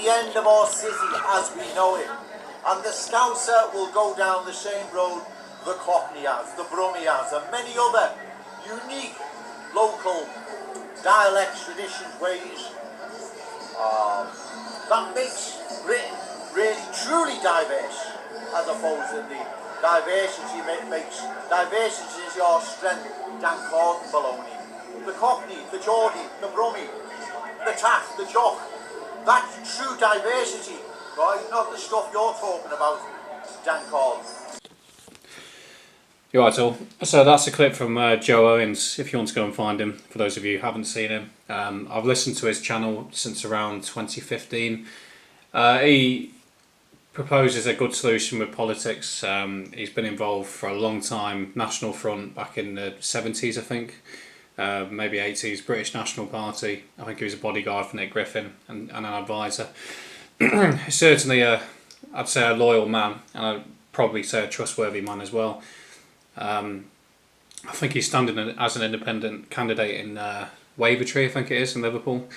the end of our city as we know it. And the Scouser will go down the same road the Cockney has, the Brummie has, and many other unique local dialects, traditions, ways that makes Britain really truly diverse, as opposed to the diversity makes diversity is your strength. Dan Corden baloney. The Cockney, the Geordie, the Brummie, the Taff, the Jock. That's true diversity, right? Not the stuff you're talking about, Dan Corden. You're right, all. So that's a clip from Joe Owens, if you want to go and find him, for those of you who haven't seen him. I've listened to his channel since around 2015. He proposes a good solution with politics. He's been involved for a long time, National Front back in the 70s, I think, maybe 80s, British National Party. I think he was a bodyguard for Nick Griffin and an advisor. Certainly, I'd say a loyal man, and I'd probably say a trustworthy man as well. I think he's standing as an independent candidate in Wavertree, I think it is, in Liverpool.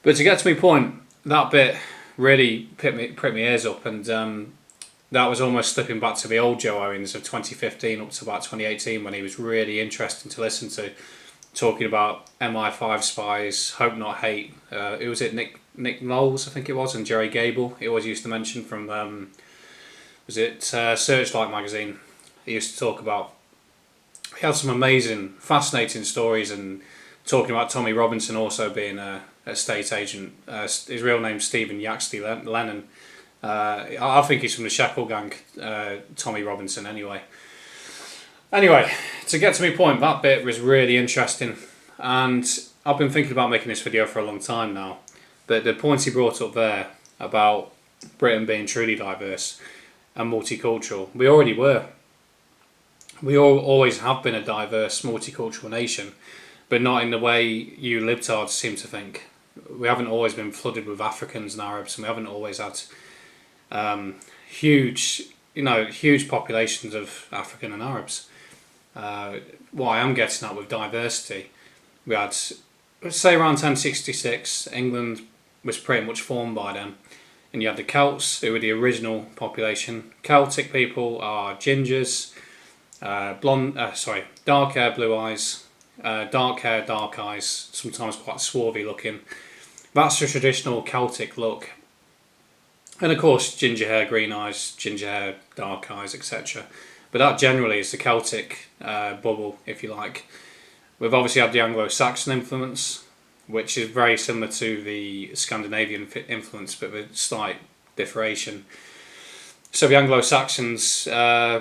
But to get to my point, that bit really pricked my ears up, and that was almost slipping back to the old Joe Owens of 2015 up to about 2018, when he was really interesting to listen to, talking about MI5 spies, hope not hate. Who was it? Nick Knowles, I think it was, and Jerry Gable. He always used to mention from was it Searchlight magazine. He used to talk about, he had some amazing, fascinating stories, and talking about Tommy Robinson also being a estate agent. His real name's Stephen Yaxley Lennon. I think he's from the Shackle Gang, Tommy Robinson anyway. Anyway, to get to my point, that bit was really interesting, and I've been thinking about making this video for a long time now. But the points he brought up there about Britain being truly diverse and multicultural, we already were. We always have been a diverse, multicultural nation, but not in the way you libtards seem to think. We haven't always been flooded with Africans and Arabs, and we haven't always had huge populations of African and Arabs. What I am getting at with diversity, we had, let's say around 1066, England was pretty much formed by then, and you had the Celts, who were the original population. Celtic people are gingers, dark hair, blue eyes, dark hair, dark eyes, sometimes quite swarthy looking. That's the traditional Celtic look. And of course, ginger hair, green eyes, ginger hair, dark eyes, etc. But that generally is the Celtic bubble, if you like. We've obviously had the Anglo-Saxon influence, which is very similar to the Scandinavian influence, but with a slight differentiation. So the Anglo-Saxons,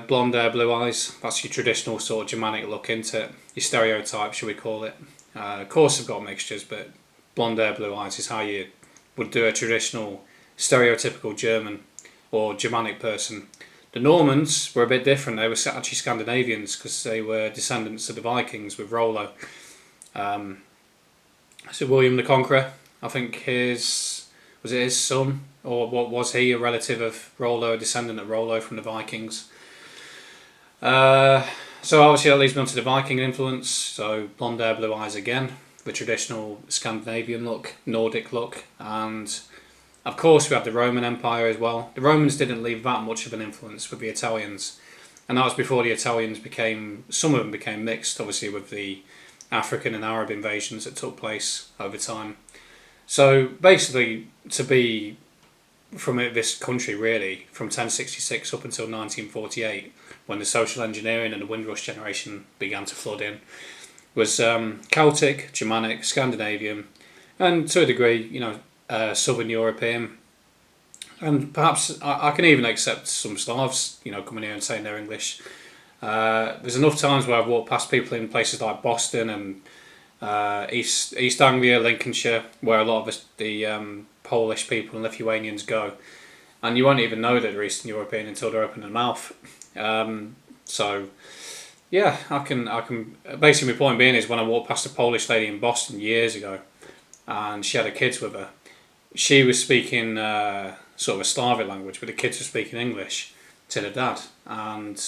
blonde hair, blue eyes, that's your traditional sort of Germanic look, into it. Your stereotype, shall we call it. Of course they've got mixtures, but blonde hair, blue eyes is how you would do a traditional stereotypical German or Germanic person. The Normans were a bit different. They were actually Scandinavians, because they were descendants of the Vikings with Rollo. So William the Conqueror, I think was it his son, or what was he, a relative of Rollo, a descendant of Rollo from the Vikings? So obviously that leads me on to the Viking influence. So blonde hair, blue eyes again, the traditional Scandinavian look, Nordic look, and of course we have the Roman Empire as well. The Romans didn't leave that much of an influence with the Italians, and that was before the Italians some of them became mixed, obviously, with the African and Arab invasions that took place over time. So basically, to be from this country really, from 1066 up until 1948, when the social engineering and the Windrush generation began to flood in, was Celtic, Germanic, Scandinavian, and to a degree, Southern European, and perhaps I can even accept some Slavs, coming here and saying they're English. There's enough times where I've walked past people in places like Boston and East Anglia, Lincolnshire, where a lot of the Polish people and Lithuanians go, and you won't even know that they're Eastern European until they're opening their mouth. So yeah, I can basically, my point being is, when I walked past a Polish lady in Boston years ago, and she had her kids with her, she was speaking sort of a Slavic language, but the kids were speaking English to the dad, and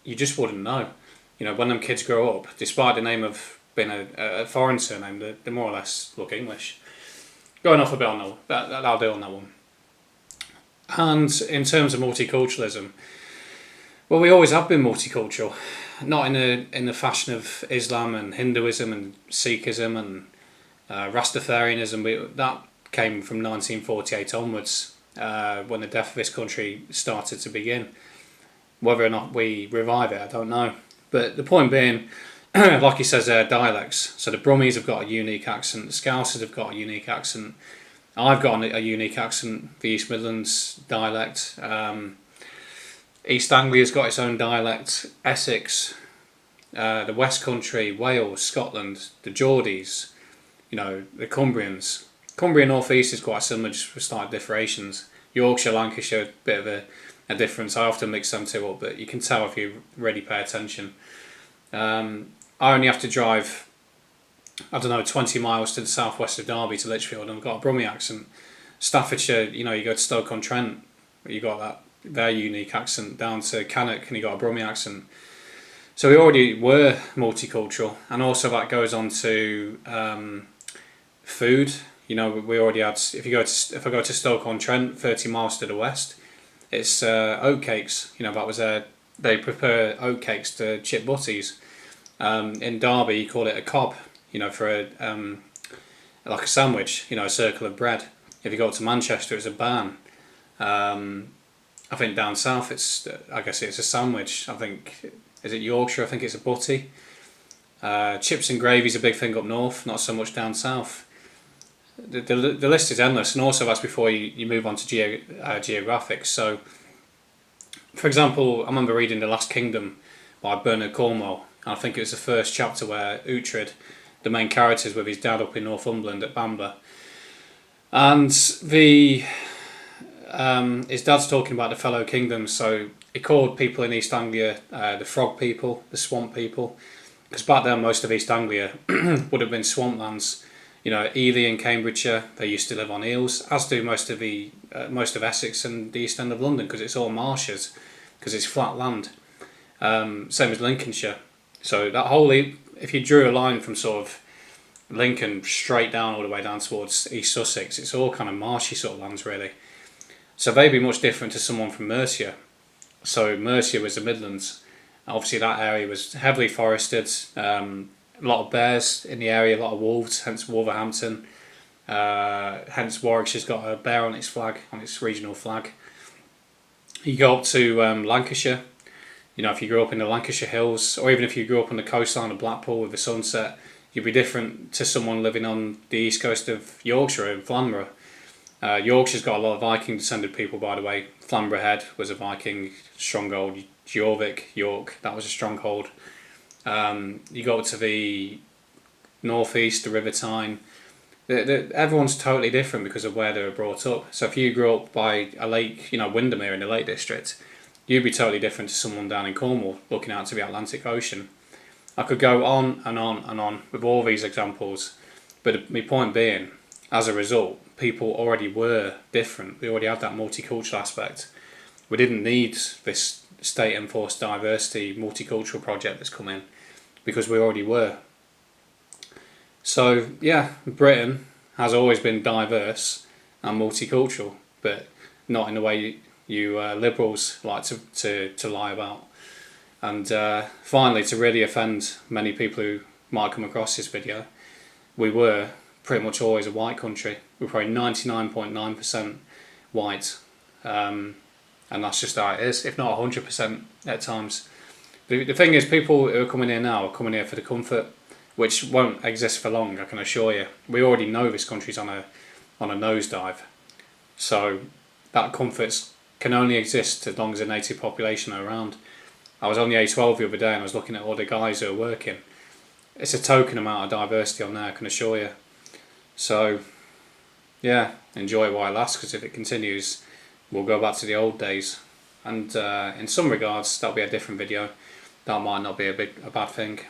you just wouldn't know. When them kids grow up, despite the name of being a foreign surname, they more or less look English. Going off a bit on that, that'll do on that one. And in terms of multiculturalism, well, we always have been multicultural, not in the fashion of Islam and Hinduism and Sikhism and Rastafarianism. That came from 1948 onwards, when the death of this country started to begin. Whether or not we revive it, I don't know. But the point being, like he says, dialects. So the Brummies have got a unique accent, the Scousers have got a unique accent, I've got a unique accent, the East Midlands dialect. East Anglia's got its own dialect, Essex, the West Country, Wales, Scotland, the Geordies, the Cumbrians. Cumbria North East is quite similar, just for slight differentiations. Yorkshire, Lancashire, a bit of a difference. I often mix them two up, but you can tell if you really pay attention. I only have to drive, 20 miles to the southwest of Derby to Lichfield, and I've got a Brummie accent. Staffordshire, you go to Stoke-on-Trent, you got their unique accent. Down to Cannock, and you got a Brummie accent. So we already were multicultural, and also that goes on to food. We already had. If I go to Stoke-on-Trent, 30 miles to the west, it's oatcakes. That was they prepare oatcakes to chip butties. In Derby, you call it a cob. For like a sandwich. A circle of bread. If you go to Manchester, it's a ban. I think down south, I guess it's a sandwich. I think, is it Yorkshire? I think it's a butty. Chips and gravy's a big thing up north, not so much down south. The list is endless, and also that's before you move on to Geographic. So, for example, I remember reading The Last Kingdom by Bernard Cornwell, and I think it was the first chapter where Uhtred, the main character, is with his dad up in Northumberland at Bamber, and his dad's talking about the fellow kingdoms. So he called people in East Anglia the frog people, the swamp people, because back then most of East Anglia would have been swamplands. Ely in Cambridgeshire, they used to live on eels, as do most of Essex and the East End of London, because it's all marshes, because it's flat land. Same as Lincolnshire. So that whole, if you drew a line from sort of Lincoln straight down all the way down towards East Sussex, it's all kind of marshy sort of lands really. So they'd be much different to someone from Mercia. So Mercia was the Midlands. Obviously that area was heavily forested, a lot of bears in the area, a lot of wolves, hence Wolverhampton. Hence Warwickshire's got a bear on its flag, on its regional flag. You go up to Lancashire. If you grew up in the Lancashire Hills, or even if you grew up on the coastline of Blackpool with the sunset, you'd be different to someone living on the east coast of Yorkshire in Flamborough. Yorkshire's got a lot of Viking descended people, by the way. Flamborough Head was a Viking stronghold. Geographic, York, that was a stronghold. You go up to the northeast, the River Tyne. Everyone's totally different because of where they were brought up. So if you grew up by a lake, Windermere in the Lake District, you'd be totally different to someone down in Cornwall looking out to the Atlantic Ocean. I could go on and on and on with all these examples, but my point being, as a result, people already were different. We already had that multicultural aspect. We didn't need this state-enforced diversity multicultural project that's come in, because we already were. So yeah, Britain has always been diverse and multicultural, but not in the way you liberals like to lie about. And finally, to really offend many people who might come across this video, we were pretty much always a white country. We're probably 99.9% white, and that's just how it is, if not 100% at times. The thing is, people who are coming here now are coming here for the comfort, which won't exist for long, I can assure you. We already know this country's on a nosedive, so that comfort can only exist as long as the native population are around. I was on the A12 the other day and I was looking at all the guys who are working. It's a token amount of diversity on there, I can assure you. So yeah, enjoy it while it lasts, because if it continues, we'll go back to the old days. And in some regards, that'll be a different video. That might not be a bad thing.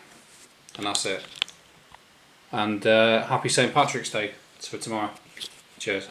And that's it. And happy St. Patrick's Day for tomorrow. Cheers.